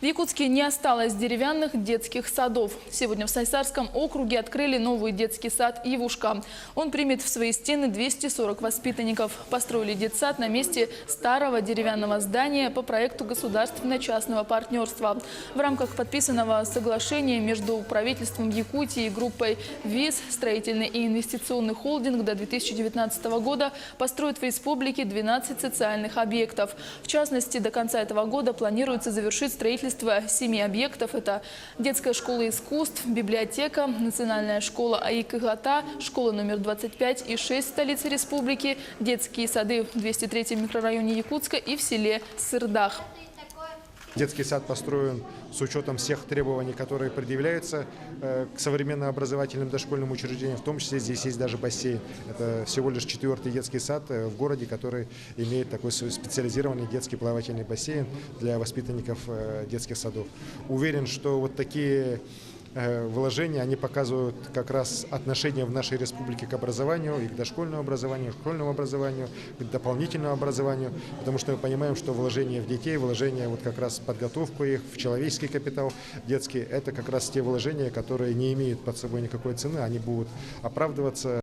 В Якутске не осталось деревянных детских садов. Сегодня в Сайсарском округе открыли новый детский сад «Ивушка». Он примет в свои стены 240 воспитанников. Построили детсад на месте старого деревянного здания по проекту государственно-частного партнерства. В рамках подписанного соглашения между правительством Якутии и группой ВИС строительный и инвестиционный холдинг до 2019 года построит в республике 12 социальных объектов. В частности, до конца этого года планируется завершить строительство 7 объектов. Это детская школа искусств, библиотека, национальная школа АИК-Игата, школа номер 25 и 6 в столице республики, детские сады в 203-м микрорайоне Якутска и в селе Сырдах. Детский сад построен с учетом всех требований, которые предъявляются к современным образовательным дошкольным учреждениям. В том числе здесь есть даже бассейн. Это всего лишь 4-й детский сад в городе, который имеет такой специализированный детский плавательный бассейн для воспитанников детских садов. Уверен, что вот такие вложения, они показывают как раз отношение в нашей республике к образованию, и к дошкольному образованию, к школьному образованию, к дополнительному образованию, потому что мы понимаем, что вложения в детей, вложения вот как раз в подготовку их, в человеческий капитал детский, это как раз те вложения, которые не имеют под собой никакой цены, они будут оправдываться.